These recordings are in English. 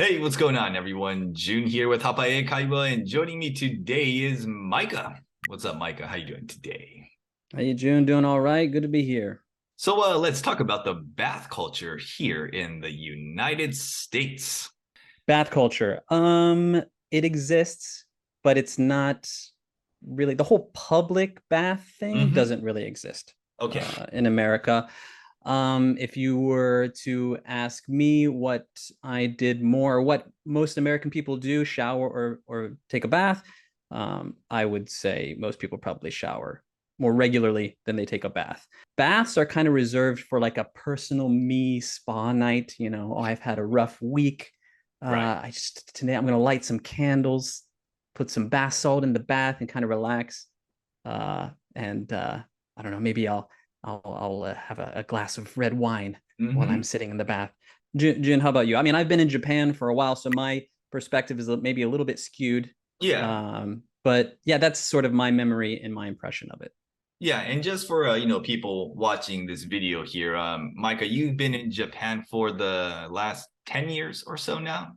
Hey, what's going on, everyone? June here with Hapa英会話, and joining me today is Micah. What's up, Micah? How you doing today? Hey, June, doing all right? Good to be here. So let's talk about the bath culture here in the United States. Bath culture. It exists, but it's not really the whole public bath thing doesn't really exist. Okay. In America. If you were to ask me what I did more, what most American people do, shower or take a bath, I would say most people probably shower more regularly than they take a bath. Baths are kind of reserved for like a personal me spa night. I've had a rough week. Right. Today I'm gonna light some candles, put some bath salt in the bath, and kind of relax. I don't know, maybe I'll have a glass of red wine while I'm sitting in the bath. Jin, how about you? I mean, I've been in Japan for a while, so my perspective is maybe a little bit skewed. Yeah. But yeah, that's sort of my memory and my impression of it. Yeah, and just for people watching this video here, Micah, you've been in Japan for the last 10 years or so now?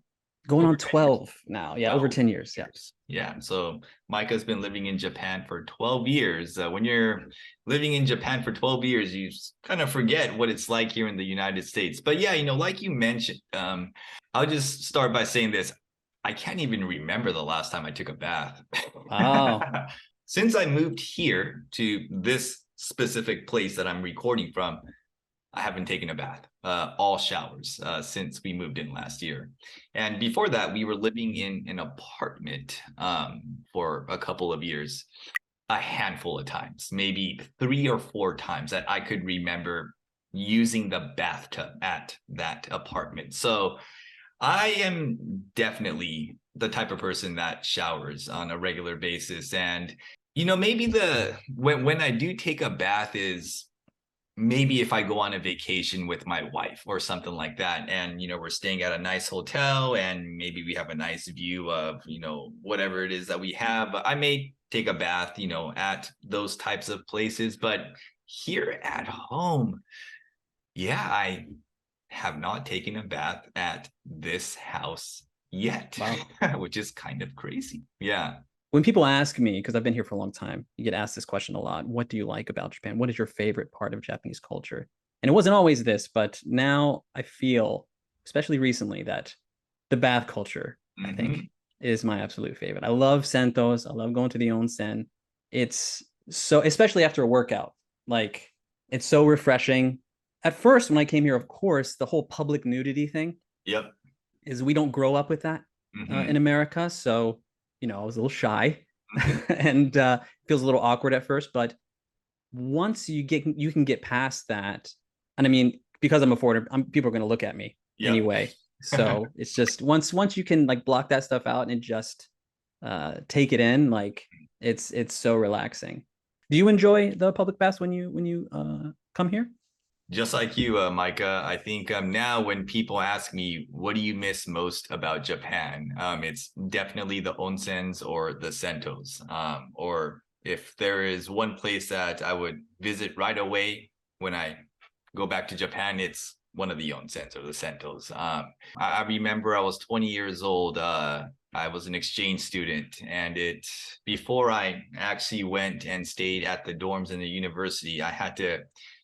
Going on 12 now. Yeah, over 10 years. Yeah. Yeah. So Micah's been living in Japan for 12 years. When you're living in Japan for 12 years, you kind of forget what it's like here in the United States. But yeah, like you mentioned, I'll just start by saying this. I can't even remember the last time I took a bath. Oh. Since I moved here to this specific place that I'm recording from, I haven't taken a bath, all showers, since we moved in last year. And before that, we were living in an apartment for a couple of years, a handful of times, maybe 3 or 4 times that I could remember using the bathtub at that apartment. So I am definitely the type of person that showers on a regular basis. And, maybe when I do take a bath is maybe if I go on a vacation with my wife or something like that, and we're staying at a nice hotel and maybe we have a nice view of whatever it is that we have, I may take a bath at those types of places. But here at home, yeah, I have not taken a bath at this house yet. Wow. Which is kind of crazy. Yeah. When people ask me, because I've been here for a long time, you get asked this question a lot. What do you like about Japan? What is your favorite part of Japanese culture? And it wasn't always this, but now I feel, especially recently, that the bath culture, I think, is my absolute favorite. I love sentos. I love going to the onsen. It's so, especially after a workout, like it's so refreshing. At first, when I came here, of course, the whole public nudity thing. Yep. Is we don't grow up with that in America. So, I was a little shy and feels a little awkward at first, but once you can get past that. And I mean, because I'm a foreigner, people are going to look at me anyway. So it's just once you can like block that stuff out and just take it in, like it's so relaxing. Do you enjoy the public baths when you come here? Just like you, Micah, I think now when people ask me, what do you miss most about Japan? It's definitely the onsens or the sentos. Or if there is one place that I would visit right away when I go back to Japan, it's one of the onsens or the sentos. I remember I was 20 years old. I was an exchange student, and before I actually went and stayed at the dorms in the university, I had to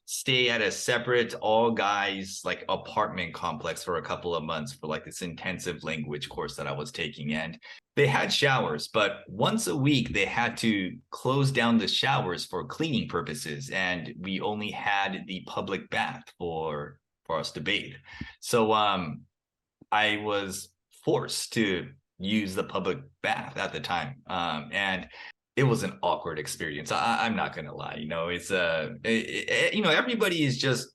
stay at a separate all guys like apartment complex for a couple of months for like this intensive language course that I was taking. And they had showers, but once a week they had to close down the showers for cleaning purposes, and we only had the public bath for us to bathe. So I was forced to use the public bath at the time, and it was an awkward experience. I'm not gonna lie. It's everybody is just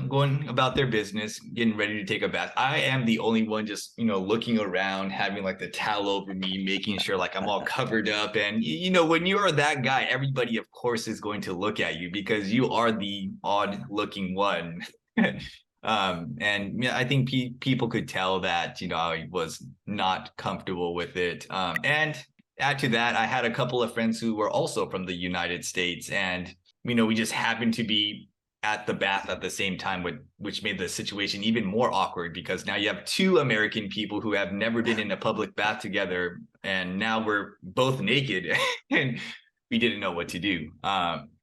going about their business, getting ready to take a bath. I am the only one just looking around, having like the towel over me, making sure like I'm all covered up. And when you are that guy, everybody of course is going to look at you because you are the odd looking one. And I think people could tell that I was not comfortable with it. And add to that, I had a couple of friends who were also from the United States, and we just happened to be at the bath at the same time, which made the situation even more awkward because now you have two American people who have never been in a public bath together, and now we're both naked and we didn't know what to do.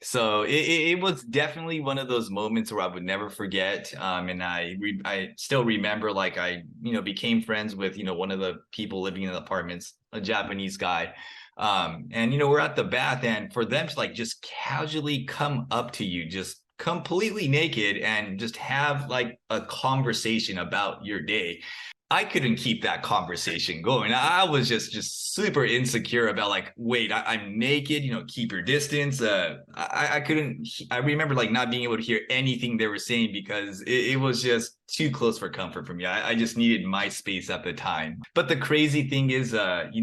So it was definitely one of those moments where I would never forget. And I still remember, like, I became friends with one of the people living in the apartments, a Japanese guy. And we're at the bath, and for them to like just casually come up to you, just completely naked, and just have like a conversation about your day, I couldn't keep that conversation going. I was just super insecure about like, wait, I'm naked, keep your distance. I couldn't, I remember like not being able to hear anything they were saying because it was just too close for comfort for me. I just needed my space at the time. But the crazy thing is, you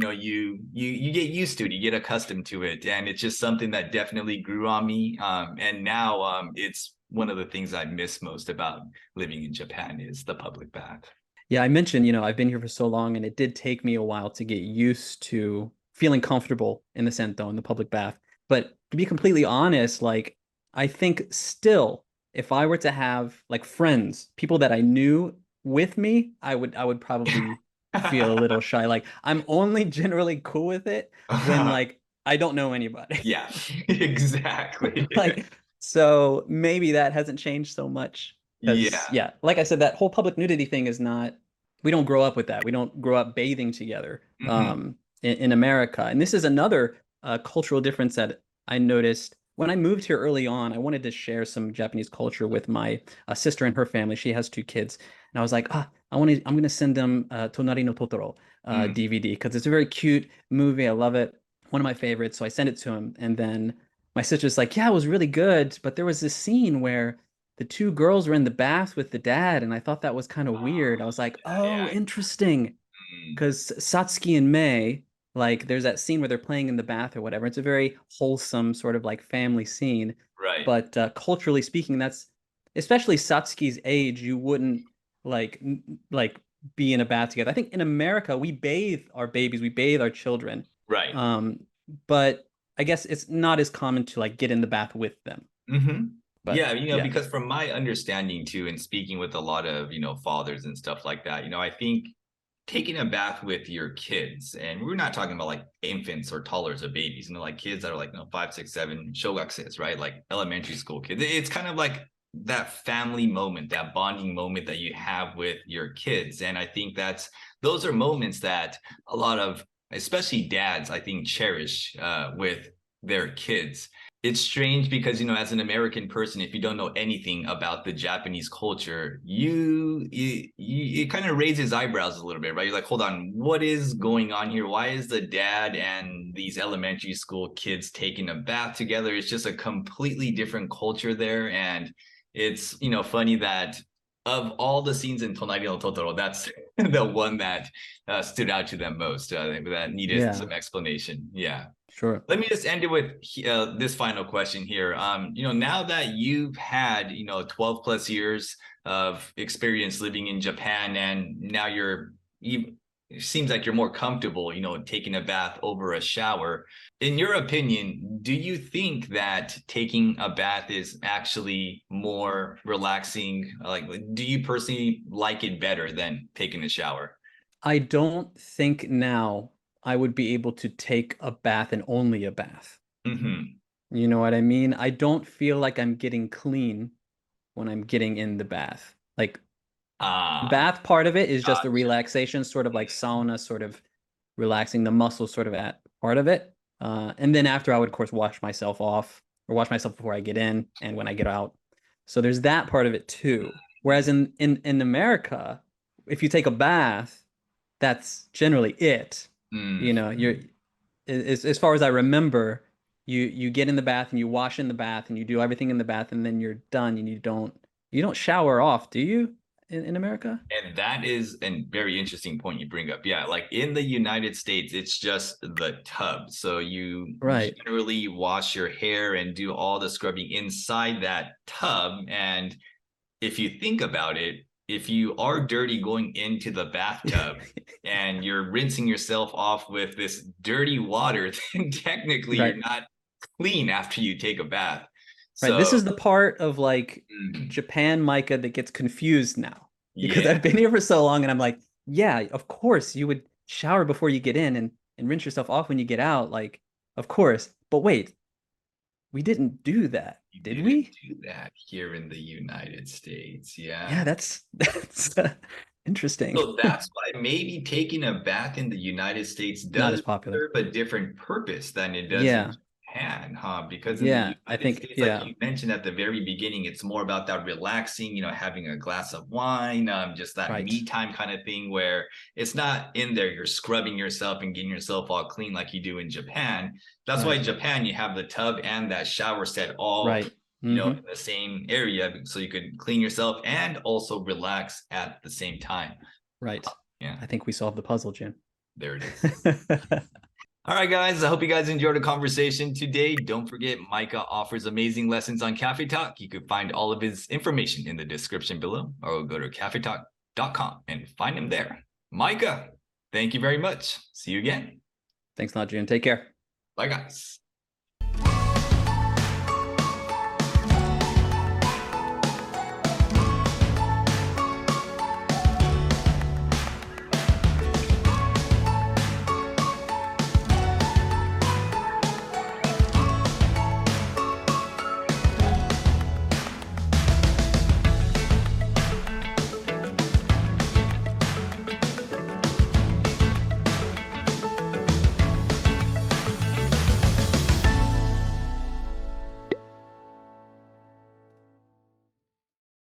get used to it, you get accustomed to it. And it's just something that definitely grew on me. And now it's one of the things I miss most about living in Japan is the public bath. Yeah, I mentioned, I've been here for so long, and it did take me a while to get used to feeling comfortable in the sento, in the public bath. But to be completely honest, like, I think still, if I were to have like friends, people that I knew with me, I would probably feel a little shy. Like, I'm only generally cool with it when like I don't know anybody. Yeah, exactly. Like, so maybe that hasn't changed so much. Yeah, like I said, that whole public nudity thing is not, we don't grow up with that. We don't grow up bathing together in America. And this is another cultural difference that I noticed when I moved here early on. I wanted to share some Japanese culture with my sister and her family. She has 2 kids. And I was like, I'm going to send them Tonari no Totoro DVD because it's a very cute movie. I love it. One of my favorites. So I sent it to him. And then my sister's like, yeah, it was really good. But there was this scene where the 2 girls were in the bath with the dad, and I thought that was kind of weird. I was like, oh, interesting. Because Satsuki and Mei, like, there's that scene where they're playing in the bath or whatever. It's a very wholesome sort of like family scene. Right. But culturally speaking, that's, especially Satsuki's age, you wouldn't like be in a bath together. I think in America, we bathe our babies, we bathe our children. Right. But I guess it's not as common to like get in the bath with them. But, yeah, because from my understanding too, and speaking with a lot of, fathers and stuff like that, I think taking a bath with your kids, and we're not talking about like infants or toddlers or babies, like kids that are like 5, 6, 7, shogakuses, right? Like elementary school kids. It's kind of like that family moment, that bonding moment that you have with your kids. And I think those are moments that a lot of, especially dads, I think cherish with their kids. It's strange because, as an American person, if you don't know anything about the Japanese culture, it kind of raises eyebrows a little bit, right? You're like, hold on, what is going on here? Why is the dad and these elementary school kids taking a bath together? It's just a completely different culture there. And it's, funny that of all the scenes in Tonari no Totoro, that's the one that stood out to them most, that needed some explanation. Yeah. Sure. Let me just end it with this final question here. Now that you've had, 12 plus years of experience living in Japan, and now it seems like you're more comfortable, taking a bath over a shower. In your opinion, do you think that taking a bath is actually more relaxing? Like, do you personally like it better than taking a shower? I don't think now I would be able to take a bath and only a bath. You know what I mean? I don't feel like I'm getting clean when I'm getting in the bath. Like, bath part of it is just the relaxation, sort of like sauna, sort of relaxing the muscles, sort of at part of it. And then after, I would, of course, wash myself off, or wash myself before I get in and when I get out. So there's that part of it too. Whereas in America, if you take a bath, that's generally it. You're, as far as I remember, you get in the bath and you wash in the bath and you do everything in the bath and then you're done, and you don't shower off, do you, in America? And that is a very interesting point you bring up. Yeah, like in the United States, it's just the tub. So you generally wash your hair and do all the scrubbing inside that tub. And if you think about it, if you are dirty going into the bathtub and you're rinsing yourself off with this dirty water, then technically you're not clean after you take a bath. Right. This is the part of like Mm. Japan, Micah, that gets confused now because Yeah. I've been here for so long and I'm like, yeah, of course you would shower before you get in and rinse yourself off when you get out. Like, of course. But wait, we didn't do that, You did didn't we? do that here in the United States. Yeah, Yeah. that's interesting. So that's why maybe taking a bath in the United States Not as does popular. serve a different purpose than it does Yeah. in Japan, huh? Because in the Yeah, United I think, States, yeah. like you mentioned at the very beginning, it's more about that relaxing, having a glass of wine, just that Right. me time kind of thing where it's not in there, you're scrubbing yourself and getting yourself all clean like you do in Japan. That's why Right. in Japan, you have the tub and that shower set all Right. in the same area, so you could clean yourself and also relax at the same time. Right. Yeah. I think we solved the puzzle, Jim. There it is. All right, guys. I hope you guys enjoyed the conversation today. Don't forget, Micah offers amazing lessons on Cafe Talk. You could find all of his information in the description below, or go to cafetalk.com and find him there. Micah, thank you very much. See you again. Thanks a lot, Jim. Take care. Bye, guys.